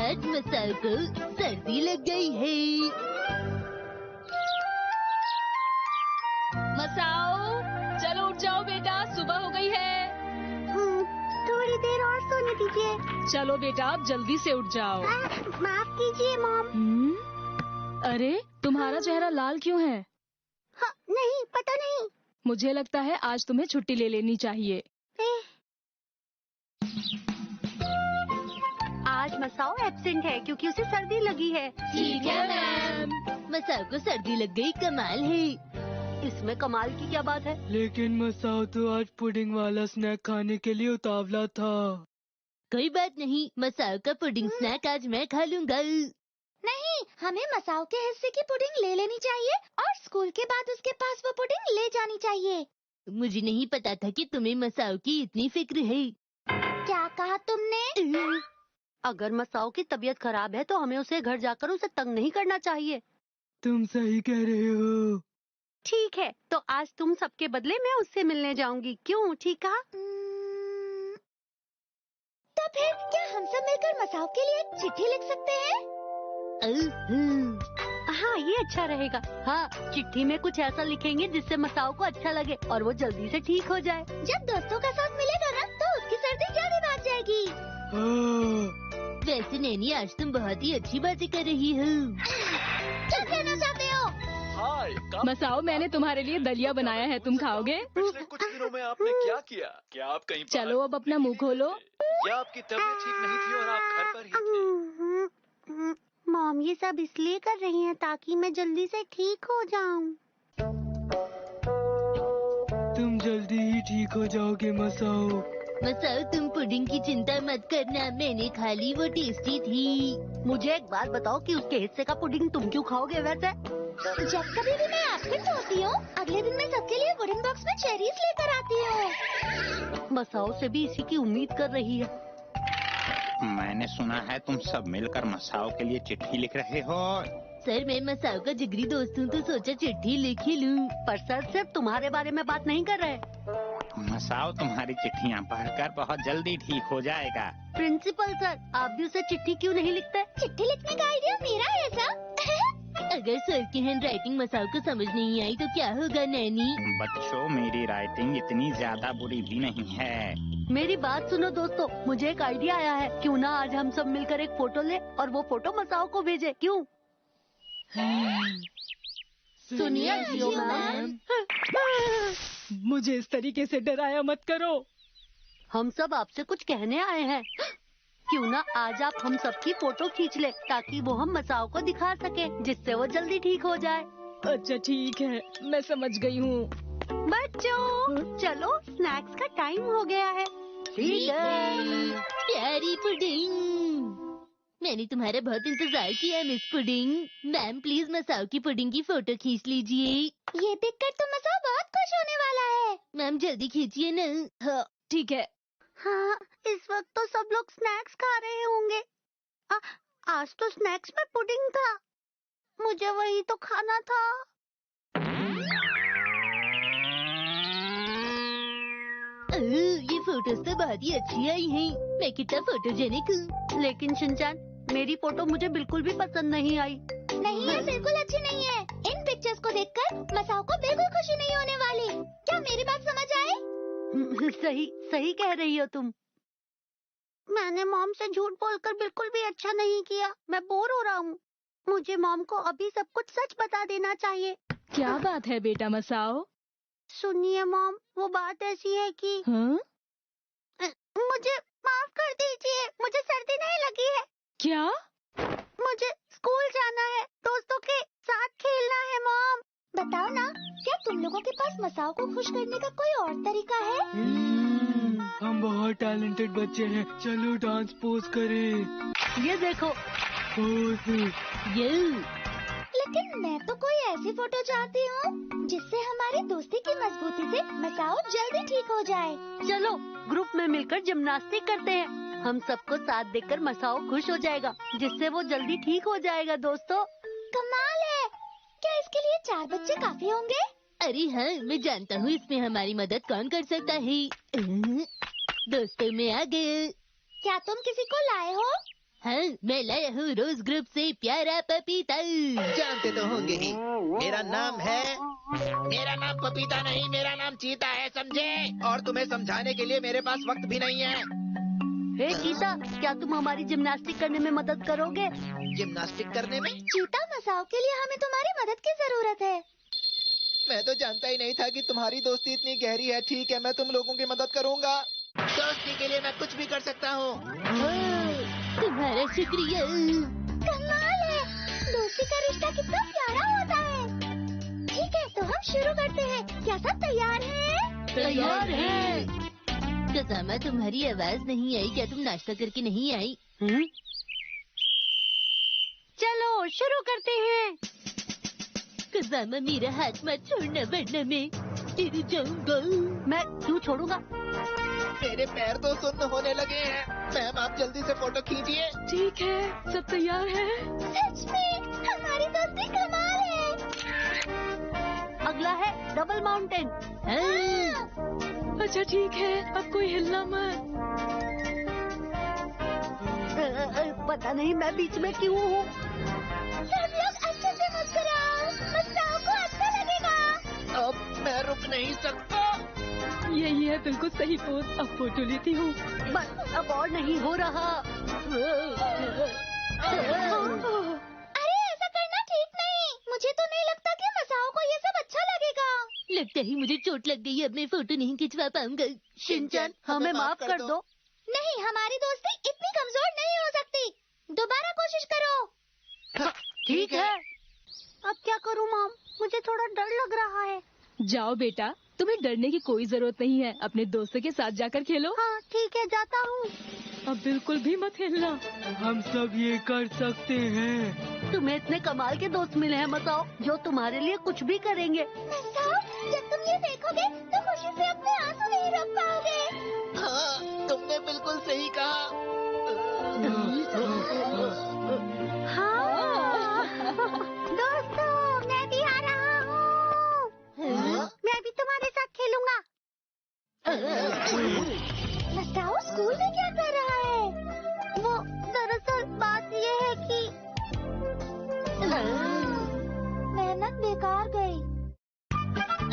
आज मसाओ को सर्दी लग गई है। मसाओ, चलो उठ जाओ बेटा, सुबह हो गई है। थोड़ी देर और सोने दीजिए। चलो बेटा, अब जल्दी से उठ जाओ। माफ कीजिए मॉम। अरे, तुम्हारा चेहरा लाल क्यों है? हाँ, नहीं, पता नहीं। मुझे लगता है आज तुम्हें छुट्टी ले लेनी चाहिए। आज मसाओ एब्सेंट है क्योंकि उसे सर्दी लगी है। ठीक है मैम। मसाओ को सर्दी लग गई, कमाल है। इसमें कमाल की क्या बात है? लेकिन मसाओ तो आज पुडिंग वाला स्नैक खाने के लिए उतावला था। कोई बात नहीं, मसाओ का पुडिंग स्नैक आज मैं खा लूंगा। नहीं, हमें मसाओ के हिस्से की पुडिंग ले लेनी चाहिए और स्कूल के बाद उसके पास वो पुडिंग ले जानी चाहिए। मुझे नहीं पता था कि तुम्हें मसाओ की इतनी फिक्र है। क्या कहा तुमने? अगर मसाओ की तबीयत खराब है तो हमें उसे घर जाकर उसे तंग नहीं करना चाहिए। तुम सही कह रहे हो। ठीक है, तो आज तुम सबके बदले मैं उससे मिलने जाऊंगी। क्यों, ठीक कहा? तो फिर क्या हम सब मिलकर मसाओ के लिए एक चिट्ठी लिख सकते हैं? हाँ, ये अच्छा रहेगा। हाँ, चिट्ठी में कुछ ऐसा लिखेंगे जिससे मसाओ को अच्छा लगे और वो जल्दी से ठीक हो जाए। जब दोस्तों का साथ मिलेगा ना, तो उसकी सर्दी जल्दी भाग जाएगी। वैसे नैनी, आज तुम बहुत ही अच्छी बातें कर रही हो। क्या कहना चाहते हो? मसाओ, मैंने तुम्हारे लिए दलिया बनाया है, तुम खाओगे? पिछले कुछ दिनों में आपने क्या किया? क्या आप कहीं चलो अब अपना मुंह खोलो। या आपकी तबीयत ठीक नहीं थी और आप घर पर ही थे? मॉम ये सब इसलिए कर रही हैं ताकि मैं जल्दी से ठीक हो जाऊं। तुम जल्दी ही ठीक हो जाओगे मसाओ। मसाओ, तुम पुडिंग की चिंता मत करना, मैंने खा ली, वो टेस्टी थी। मुझे एक बात बताओ कि उसके हिस्से का पुडिंग तुम क्यों खाओगे वैसे? जब कभी भी मैं एब्सेंट होती हूँ, अगले दिन मैं सबके लिए वुडन बॉक्स में चेरीज लेकर आती हूँ। मसाओ से भी इसी की उम्मीद कर रही है। मैंने सुना है तुम सब मिलकर मसाओ के लिए चिट्ठी लिख रहे हो। सर, मैं मसाओ का जिगरी दोस्त हूँ तो सोचा चिट्ठी लिख ही लूँ। पर सर सिर्फ तुम्हारे बारे में बात नहीं कर रहे। मसाओ तुम्हारी चिट्ठियाँ पढ़कर बहुत जल्दी ठीक हो जाएगा। प्रिंसिपल सर, आप भी उसे चिट्ठी क्यों नहीं लिखते? चिट्ठी लिखने का आइडिया मेरा है सर। अगर सर की हैंड राइटिंग मसाओ को समझ नहीं आई तो क्या होगा नैनी? बच्चों, मेरी राइटिंग इतनी ज्यादा बुरी भी नहीं है। मेरी बात सुनो दोस्तों, मुझे एक आइडिया आया है। क्यों ना आज हम सब मिलकर एक फोटो ले और वो फोटो मसाओ को भेजे, क्यों? सुनिए जियो मैम। मुझे इस तरीके से डराया मत करो। हम सब आपसे कुछ कहने आए हैं। क्यों ना आज आप हम सबकी फोटो खींच ले ताकि वो हम मसाओ को दिखा सके, जिससे वो जल्दी ठीक हो जाए। अच्छा ठीक है, मैं समझ गई हूँ। बच्चों, चलो स्नैक्स का टाइम हो गया है। ठीक है। प्यारी पुडिंग, मैंने तुम्हारा बहुत इंतजार किया मिस पुडिंग। मैम प्लीज मसाओ की पुडिंग की फोटो खींच लीजिए। ये देखकर तो मसाओ बहुत खुश होने वाला है। मैम जल्दी खींचिए न। हाँ, ठीक है। हाँ, इस वक्त तो सब लोग स्नैक्स खा रहे होंगे। आज तो स्नैक्स में पुडिंग था, मुझे वही तो खाना था। ये फोटोज तो बहुत ही अच्छी आई हैं। मैं कितना फोटोजेनिक हूँ। लेकिन शिनचैन, मेरी फोटो मुझे बिल्कुल भी पसंद नहीं आई। नहीं है, बिल्कुल अच्छी नहीं है। इन पिक्चर्स को देखकर मसाओ को बिल्कुल खुशी नहीं होने वाली। क्या मेरी बात समझ आई? सही सही कह रही हो तुम। मैंने मॉम से झूठ बोलकर बिल्कुल भी अच्छा नहीं किया। मैं बोर हो रहा हूँ। मुझे मॉम को अभी सब कुछ सच बता देना चाहिए। क्या बात है बेटा मसाओ? सुनिए मॉम, वो बात ऐसी है कि हाँ? मुझे माफ कर दीजिए, मुझे सर्दी नहीं लगी है। क्या? मुझे स्कूल जाना है, दोस्तों के साथ खेलना है। मॉम बताओ ना, क्या तुम लोगों के पास मसाओ को खुश करने का कोई और तरीका है? हम बहुत टैलेंटेड बच्चे हैं, चलो डांस पोज करें। ये देखो। पोज। लेकिन मैं तो कोई ऐसी फोटो चाहती हूँ जिससे हमारी दोस्ती की मजबूती से मसाओ जल्दी ठीक हो जाए। चलो ग्रुप में मिलकर जिम्नास्टिक करते हैं। हम सबको साथ देखकर मसाओ खुश हो जाएगा, जिससे वो जल्दी ठीक हो जाएगा। दोस्तों, कमाल है। क्या इसके लिए 4 बच्चे काफी होंगे? अरे हाँ, मैं जानता हूँ इसमें हमारी मदद कौन कर सकता है। दोस्तों में आ गए। क्या तुम किसी को लाए हो? हाँ, मैं लाया हूँ रोज ग्रुप से प्यारा पपीता। जानते तो होंगे ही, मेरा नाम पपीता नहीं, मेरा नाम चीता है, समझे? और तुम्हें समझाने के लिए मेरे पास वक्त भी नहीं है। हे चीता, क्या तुम हमारी जिम्नास्टिक करने में मदद करोगे? जिम्नास्टिक करने में? चीता, मसाओ के लिए हमें तुम्हारी मदद की जरूरत है। मैं तो जानता ही नहीं था कि तुम्हारी दोस्ती इतनी गहरी है। ठीक है, मैं तुम लोगों की मदद करूंगा। दोस्ती के लिए मैं कुछ भी कर सकता हूँ। तुम्हारा शुक्रिया। कमाल है, दोस्ती का रिश्ता कितना प्यारा होता है। ठीक है, तो हम शुरू करते हैं। क्या सब तैयार हैं? तैयार है। कसामा, तुम्हारी आवाज नहीं आई। क्या तुम नाश्ता करके नहीं आई? चलो शुरू करते हैं। कसामा, मेरा हाथ मत छोड़ना वरना मैं गिर जाऊंगा। मैं क्यों छोड़ूंगा? मेरे पैर तो सुन्न होने लगे हैं। मैम, आप जल्दी से फोटो खींचिए। ठीक है, सब तैयार है। सच में हमारी दोस्ती कमाल है। अगला है डबल माउंटेन। अच्छा ठीक है, अब कोई हिलना मत। पता नहीं मैं बीच में क्यों हूँ। सब लोग अच्छे से मुस्कुराओ, मसाओ को अच्छा लगेगा। अब मैं रुक नहीं सकता। यही है बिल्कुल सही पोज। अब फोटो लेती हूँ। बस अब और नहीं हो रहा। अरे ऐसा करना ठीक नहीं। मुझे तो नहीं लगता कि मसाओ को ये सब अच्छा लगेगा। लगता है मुझे चोट लग गई। अब मैं फोटो नहीं खिंचवा पाऊंगा। शिनचैन, हमें माफ कर दो। नहीं, हमारी दोस्ती इतनी कमजोर नहीं हो सकती। दोबारा कोशिश करो। ठीक है। अब क्या करूँ मॉम? मुझे थोड़ा डर लग रहा है। जाओ बेटा, तुम्हें डरने की कोई जरूरत नहीं है। अपने दोस्तों के साथ जाकर खेलो। हाँ ठीक है, जाता हूँ। अब बिल्कुल भी मत हिलना। हम सब ये कर सकते हैं। तुम्हें इतने कमाल के दोस्त मिले हैं मसाओ, जो तुम्हारे लिए कुछ भी करेंगे। मसाओ, जब तुम ये देखोगे तो खुशी से अपने आंसू नहीं रोक पाओगे। हाँ, तुमने बिल्कुल सही कहा। हाँ। दोस्तों, मैं भी आ रहा हूँ। मैं भी तुम्हारे साथ खेलूंगा। मसाओ स्कूल में क्या कर रहा है? वो दरअसल बात ये है कि मेहनत बेकार गई।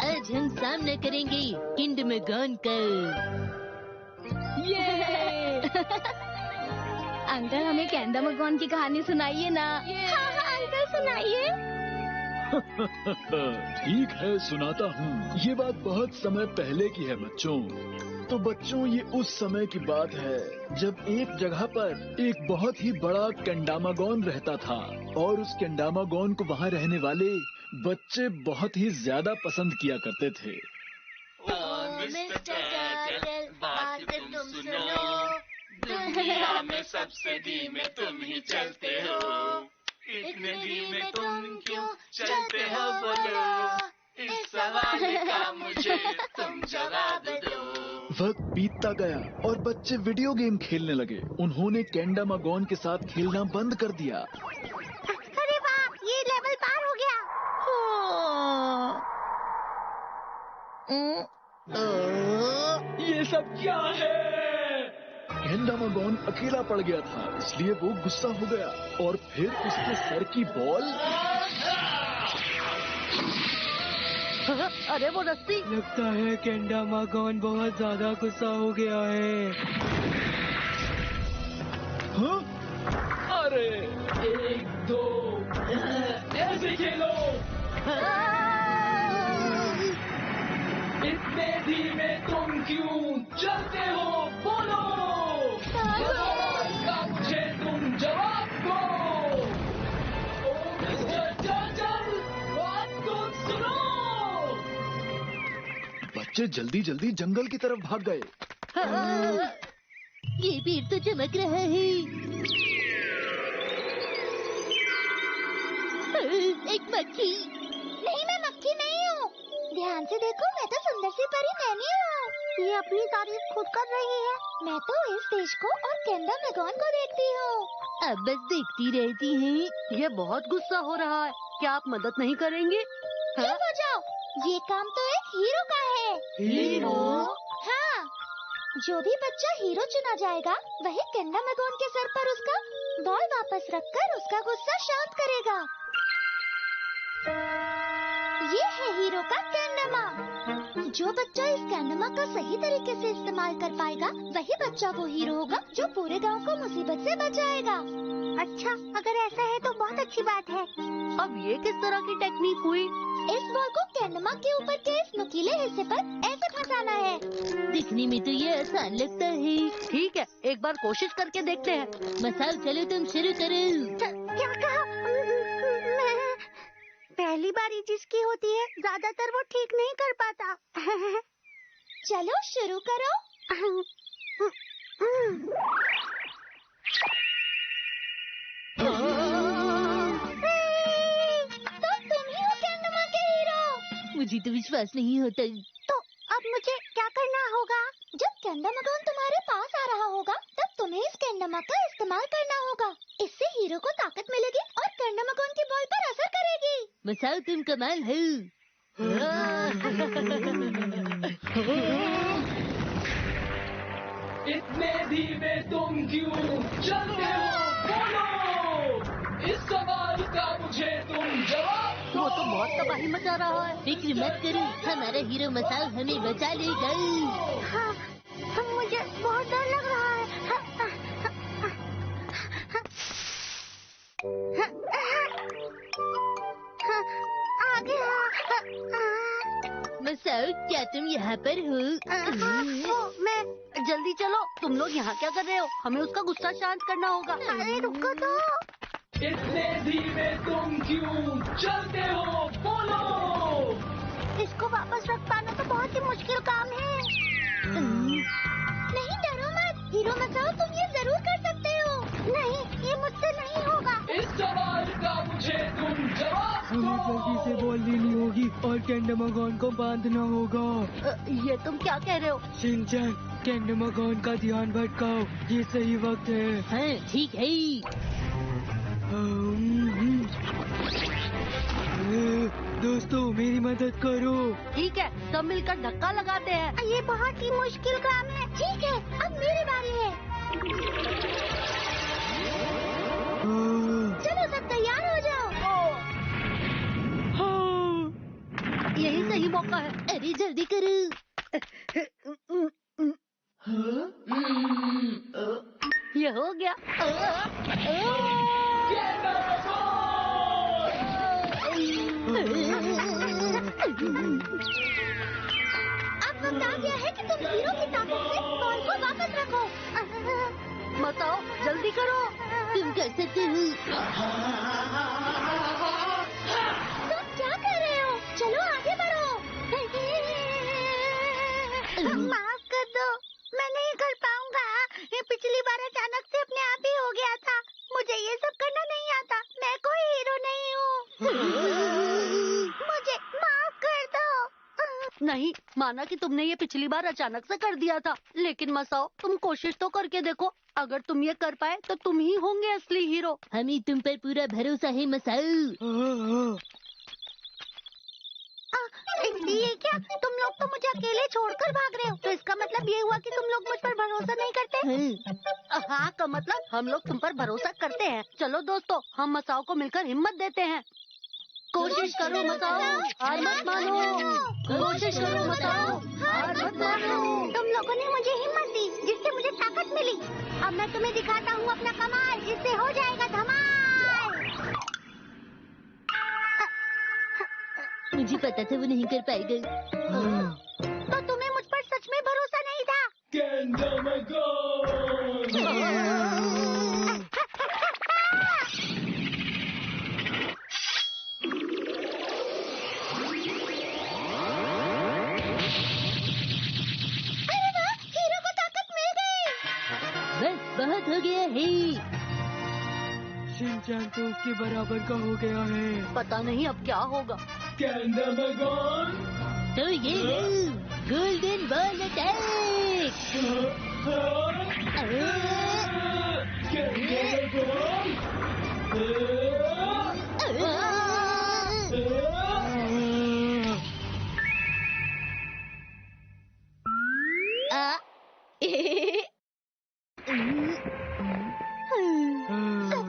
आज हम सामना करेंगे किंडरमैगन का। ये अंकल, हमें केंडरमैगन की कहानी सुनाइए ना। हाँ, अंकल सुनाइए। ठीक है, सुनाता हूँ। ये बात बहुत समय पहले की है बच्चों। तो बच्चों, ये उस समय की बात है जब एक जगह पर एक बहुत ही बड़ा केंडामागोन रहता था, और उस केंडामागोन को वहाँ रहने वाले बच्चे बहुत ही ज्यादा पसंद किया करते थे। मिस्टर टर्टल, बात तुम सुनो। दुनिया में सबसे धीमे तुम ही चलते हो। इतने धीमे तुम क्यों चलते हो, बोलो। इस सवाल का मुझे तुम जवाब दो। वक्त बीतता गया और बच्चे वीडियो गेम खेलने लगे। उन्होंने केंडामागोन के साथ खेलना बंद कर दिया। अरे वाह, ये लेवल पार हो गया। ये सब क्या है? केंडामागोन अकेला पड़ गया था, इसलिए वो गुस्सा हो गया और फिर उसके सर की बॉल। अरे वो रस्सी। लगता है केंडामागोन बहुत ज्यादा गुस्सा हो गया है। हाँ? अरे 1, 2 ऐसे खेलो। इतने धीमे तुम क्यों चलते हो, बोलो। का मुझे तुम जवाब दो। ओ मिस्टर टर्टल, बात तो सुनो। बच्चे जल्दी जल्दी जंगल की तरफ भाग गए। ये पेड़ तो चमक रहा है। एक मक्खी। नहीं, मैं मक्खी नहीं हूँ। ध्यान से देखो, मैं तो सुंदर सी परी नैनी हूँ। ये अपनी तारीफ खुद कर रही है। मैं तो इस देश को और केंडामागोन को देखती हूँ। अब बस देखती रहती हैं। ये बहुत गुस्सा हो रहा है। क्या आप मदद नहीं करेंगे? चुप हो जाओ, ये काम तो एक हीरो का है। हीरो? हाँ, जो भी बच्चा हीरो चुना जाएगा, वही केंडामागोन के सर पर उसका बॉल वापस रखकर उसका गुस्सा शांत करेगा। ये है हीरो का कैंडमा। जो बच्चा इस कैंडमा का सही तरीके से इस्तेमाल कर पाएगा वही बच्चा वो हीरो होगा जो पूरे गांव को मुसीबत से बचाएगा। अच्छा, अगर ऐसा है तो बहुत अच्छी बात है। अब ये किस तरह की टेक्निक हुई? इस बॉल को कैंडमा के ऊपर के इस नुकीले हिस्से पर ऐसे फंसाना है। दिखने में तो ये आसान लगता है। ठीक है, एक बार कोशिश करके देखते हैं। मसाओ चलो तुम शुरू करो। क्या कहा? पहली बारी जिसकी होती है ज्यादातर वो ठीक नहीं कर पाता। चलो शुरू करो। तो तुम ही हो कैंडमा के हीरो। मुझे तो विश्वास नहीं होता। तो अब मुझे क्या करना होगा? जब कैंडामागोन तुम्हारे पास आ रहा होगा तब तुम्हें इस कैंडामा का इस्तेमाल करना होगा। इससे हीरो को ताकत मिलेगी और कैंडामागोन की बॉल पर असर करेगी। मसाओ तुम कमाल हो। इतने धीमे तुम क्यों चलते हो? बोलो, इस सवाल का मुझे तुम जवाब दो। वो तो बहुत तबाही मचा रहा है। फिक्र मत करो, हमारा हीरो मसाओ हमें बचा लेगा। हाँ, मुझे बहुत डर लग रहा है। आ गया। मसाओ क्या तुम यहाँ पर हो? मैं जल्दी चलो। तुम लोग यहाँ क्या कर रहे हो? हमें उसका गुस्सा शांत करना होगा। अरे रुको तो। इतने धीमे तुम क्यों चलते हो? बोलो। इसको वापस रख पाना तो बहुत ही मुश्किल काम है। नहीं डरो मत, हीरो मसाओ तुम ये जरूर कर सकते हो। नहीं, ये मुझसे नहीं होगा। इस सवाल का मुझे तुम जवाब दो। हमें जल्दी से बॉल लेनी होगी और कैंडामागोन को बांधना होगा। ये तुम क्या कह रहे हो? शिनचैन, कैंडामागोन का ध्यान भटकाओ, ये सही वक्त है। हाँ ठीक है। दोस्तों मेरी मदद करो। ठीक है, सब मिलकर धक्का लगाते हैं। ये बहुत ही मुश्किल काम है। ठीक है, अब मेरी बारी है। चलो सब तैयार हो जाओ। यही सही मौका है। अरे जल्दी करो। ये हो गया। अब वक्त आ गया है कि तुम हीरो की ताकत से बॉल को वापस रखो। बताओ, जल्दी करो। तुम कर सकते हो। तुम क्या कर रहे हो? चलो आगे बढ़ो। माफ कर दो, मैं नहीं कर पाऊंगा। ये पिछली बार अचानक से अपने आप ही हो गया था। मुझे ये सब करना नहीं आता। मैं कोई हीरो नहीं हूँ। मुझे माफ कर दो। नहीं, माना कि तुमने ये पिछली बार अचानक से कर दिया था, लेकिन मसाओ तुम कोशिश तो करके देखो। अगर तुम ये कर पाए तो तुम ही होंगे असली हीरो। हमें तुम पर पूरा भरोसा है मसाओ। ये क्या? तुम लोग तो मुझे अकेले छोड़कर भाग रहे हो। तो इसका मतलब ये हुआ कि तुम लोग मुझ पर भरोसा नहीं करते। हाँ का मतलब हम लोग तुम पर भरोसा करते हैं। चलो दोस्तों, हम मसाओ को मिलकर हिम्मत देते हैं। कोशिश करो मसाओ, हार मत मानो। कोशिश करो मसाओ, हार मत मानो। तुम लोगों ने मुझे हिम्मत दी जिससे मुझे ताकत मिली। अब मैं तुम्हें दिखाता हूँ अपना कमाल, जिससे हो जाएगा धमाल। मुझे पता था वो नहीं कर पाएगा। तो तुम्हें मुझ पर सच में भरोसा नहीं था? अरे वाह, हीरो को ताकत मिल गई। बस बहुत हो गया है। शिनचैन तो उसके बराबर का हो गया है। पता नहीं अब क्या होगा। कैंडामागोन, तो ये है गोल्डन बॉल अटैक। सब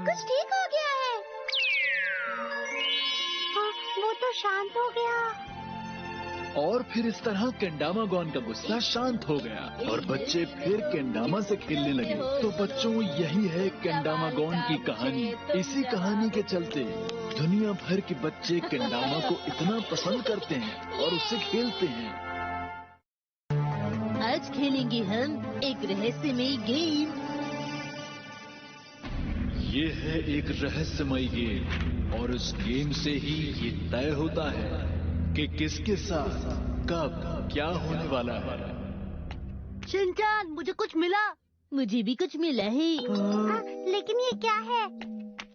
शांत हो गया। और फिर इस तरह केंडामागॉन का गुस्सा शांत हो गया और बच्चे फिर केंडामा से खेलने लगे। तो बच्चों, यही है केंडामागॉन की कहानी। इसी कहानी के चलते दुनिया भर के बच्चे केंडामा को इतना पसंद करते हैं और उससे खेलते हैं। आज खेलेंगे हम एक रहस्यमयी गेम। ये है एक रहस्यमय गेम और उस गेम से ही ये तय होता है कि किसके साथ कब क्या होने वाला है। शिनचान, मुझे कुछ मिला। मुझे भी कुछ मिला है। लेकिन ये क्या है?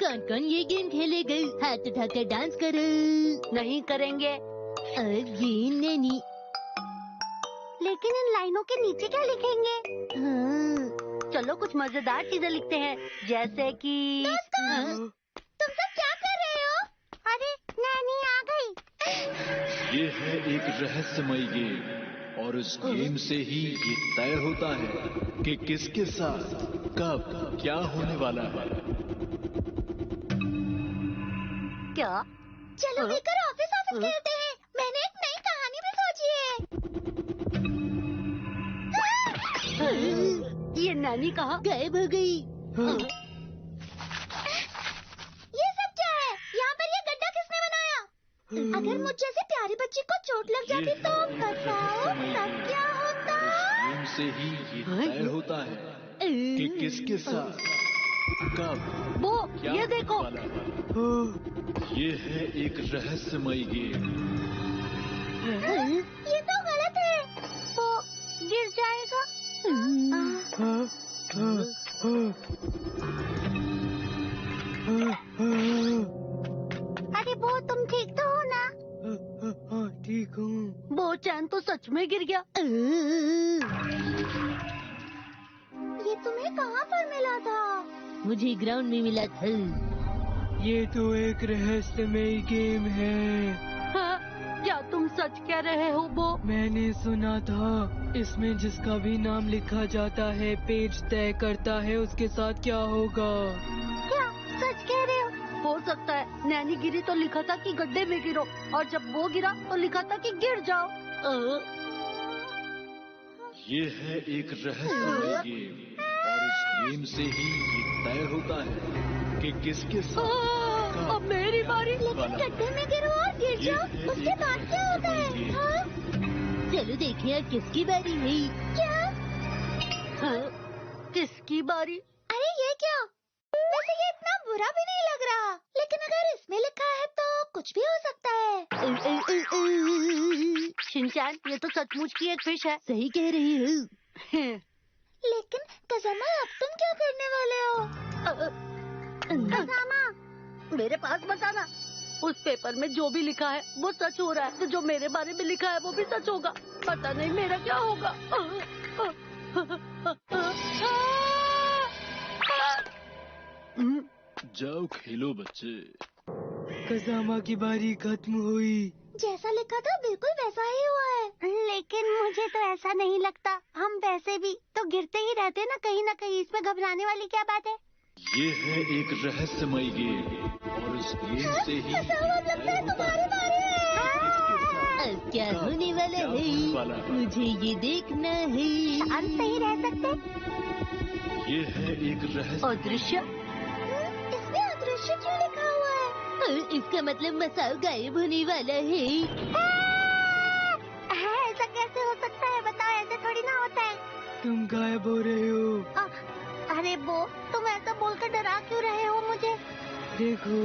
कौन कौन ये गेम खेलेगा? हाथ उठाकर डांस करो। नहीं करेंगे। और ये नैनी। लेकिन इन लाइनों के नीचे क्या लिखेंगे? हाँ। चलो कुछ मजेदार चीजें लिखते हैं, जैसे कि तुम सब क्या कर रहे हो? अरे नैनी आ गई। ये है एक रहस्यमय गेम और उस गेम से ही ये तय होता है कि किसके साथ कब क्या होने वाला है। क्या? चलो मिलकर ऑफिस खेलते हैं। मैंने एक नई कहानी भी सोची है। ये नैनी कहाँ गायब हो गई। ये सब क्या है? यहाँ पर ये गड्ढा किसने बनाया? अगर मुझ जैसे प्यारी बच्ची को चोट लग जाती तो बताओ तब क्या होता? गेम से ही ये तय होता है कि किसके साथ कब वो क्या ये देखो। होने वाला है। ये है एक रहस्यमय गेम। ये तो गलत है। वो गिर जाएगा। अरे वो तुम ठीक तो हो ना? ठीक हूँ। वो चैन तो सच में गिर गया। ये तुम्हें कहाँ पर मिला था? मुझे ग्राउंड में मिला था। ये तो एक रहस्यमय गेम है। हाँ, क्या तुम सच कह रहे हो? वो मैंने सुना था इसमें जिसका भी नाम लिखा जाता है पेज तय करता है उसके साथ क्या होगा। क्या सच कह रहे हो? हो सकता है नैनी गिरी तो लिखा था कि गड्ढे में गिरो, और जब वो गिरा तो लिखा था कि गिर जाओ। ये है एक रहस्यमय गेम और इस गेम से ही ये तय होता है कि किसके साथ अब मेरी बारी। लेकिन गड्ढे में गिरो और गिर जाओ, उसके बाद क्या होता है? हाँ? चलो देखें अब किसकी बारी है। क्या? किसकी बारी? अरे ये क्या? वैसे ये इतना बुरा भी नहीं लग रहा, लेकिन अगर इसमें लिखा है तो कुछ भी हो सकता है। शिनचैन, ये तो सचमुच की एक फिश है। सही कह रही हूँ। लेकिन कज़ामा, अब तुम क्या करने वाले हो? कज़ामा, मेरे पास बताना। उस पेपर में जो भी लिखा है वो सच हो रहा है, तो जो मेरे बारे में लिखा है वो भी सच होगा। पता नहीं मेरा क्या होगा। जाओ खेलो बच्चे। कज़ामा की बारी खत्म हुई। जैसा लिखा था बिल्कुल वैसा ही हुआ है। लेकिन मुझे तो ऐसा नहीं लगता। हम वैसे भी तो गिरते ही रहते ना कहीं। इसमें घबराने वाली क्या बात है? ये है एक रहस्यमय गेम और इस गेम से ही अब क्या होने वाला है? मुझे ये देखना है। शांत नहीं रह सकते? ये है एक रहस्य। अदृश्य? इसमें अदृश्य क्यों लिखा हुआ है? इसका मतलब मसाओ गायब होने वाला है। ऐसा कैसे हो सकता है? बताओ, ऐसे थोड़ी ना होता है। तुम गायब हो रहे हो। अरे वो, तुम ऐसा बोलकर डरा क्यों रहे हो मुझे? देखो।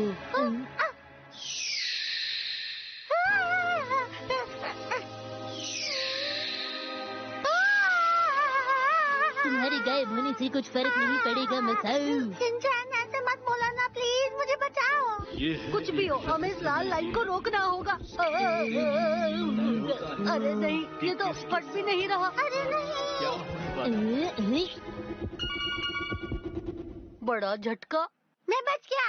तुम्हारे गायब होने से कुछ फर्क नहीं पड़ेगा मसाओ। शिनचैन, ऐसे मत बोला ना, प्लीज मुझे बचाओ। ये है कुछ भी हो, हमें इस लाल लाइन को रोकना होगा। अरे नहीं, ये तो फट भी नहीं रहा। अरे क्या होने वाला है? बड़ा झटका। मैं बच गया।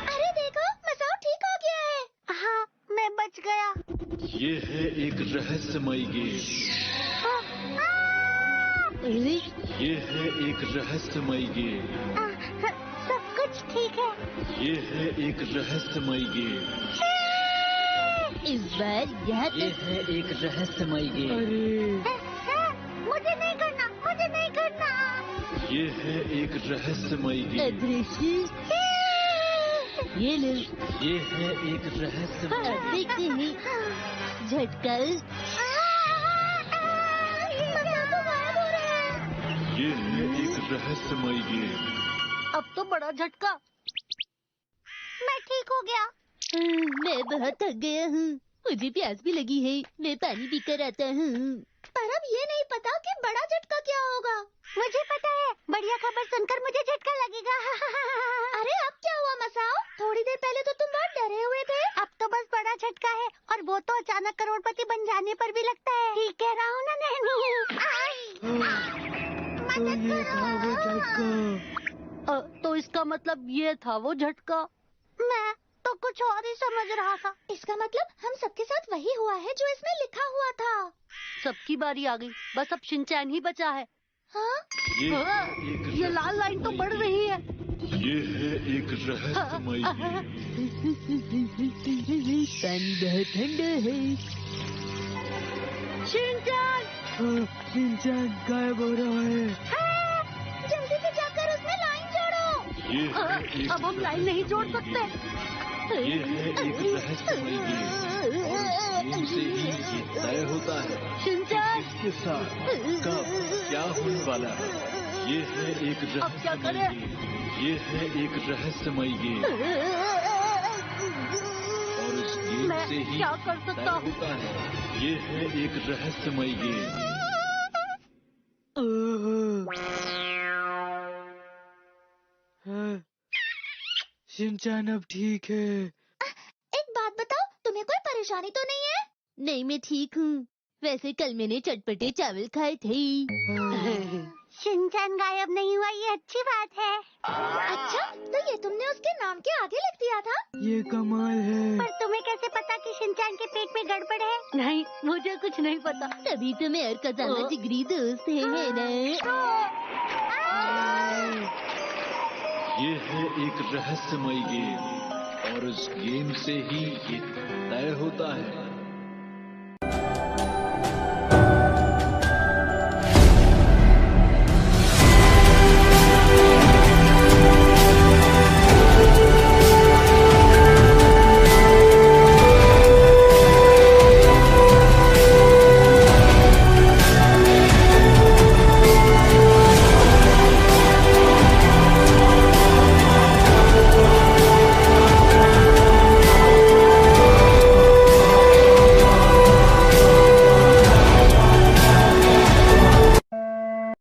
अरे देखो, मसाओ ठीक हो गया है। हाँ, मैं बच गया। ये है एक रहस्यमय गेम। ये है एक रहस्यमय गेम। सब कुछ ठीक है। ये है एक रहस्यमय गेम। इस बार यहाँ ये है एक रहस्यमय गेम। मुझे नहीं करना, मुझे नहीं करना। ये है एक रहस्यमय गेम। अदृश्य ये लो। ये है एक रहस्यमय। अब देखते हैं झटका। ये है एक रहस्यमय गेम। अब तो बड़ा झटका। मैं ठीक हो गया। मैं बहुत थक गया हूँ, मुझे प्यास भी लगी है, मैं पानी पीकर आता हूँ। पर अब ये नहीं पता कि बड़ा झटका क्या होगा। मुझे पता है, बढ़िया खबर सुनकर मुझे झटका लगेगा। अरे अब क्या हुआ मसाओ? थोड़ी देर पहले तो तुम बहुत डरे हुए थे। अब तो बस बड़ा झटका है, और वो तो अचानक करोड़पति बन जाने पर भी लगता है। ठीक कह रहा हूँ ना नैनी? ये था वो झटका। तो इसका मतलब ये था वो झटका। मैं तो कुछ और ही समझ रहा था। इसका मतलब हम सबके साथ वही हुआ है जो इसमें लिखा हुआ था। सबकी बारी आ गई, बस अब शिनचैन ही बचा है। हाँ? ये लाल लाइन तो बढ़ रही है। ये है एक रहस्यमय गेम। पानी बहुत ठंडा है। शिनचैन! शिनचैन गायब हो रहा है। जल्दी से जाकर उसमें लाइन जोड़ो। ये है एक अब हम लाइन नहीं जोड़ सकते। ये है एक रहस्यमय गेम, और इस गेम से ही ये तय होता है शिनचैन! किसके साथ कब क्या होने वाला है। ये है एक अब क्या रहस्यमय करें? गेम। ये है एक रहस्यमय गेम, और इस गेम मैं से ही क्या कर तय सकता हूँ? होता है। ये है एक रहस्यमय गेम। शिनचैन अब ठीक है। एक बात बताओ, तुम्हें कोई परेशानी तो नहीं है? नहीं, मैं ठीक हूँ। वैसे कल मैंने चटपटे चावल खाए थे। शिनचैन गायब नहीं हुआ, ये अच्छी बात है। अच्छा, तो ये तुमने उसके नाम के आगे लिख दिया था? ये कमाल है। पर तुम्हें कैसे पता कि शिनचैन के पेट में गड़बड़ है? नहीं, मुझे कुछ नहीं पता। तभी तो मैं और कजामा जिगरी दोस्त है ना। ये है एक रहस्यमय गेम, और इस गेम से ही ये तय होता है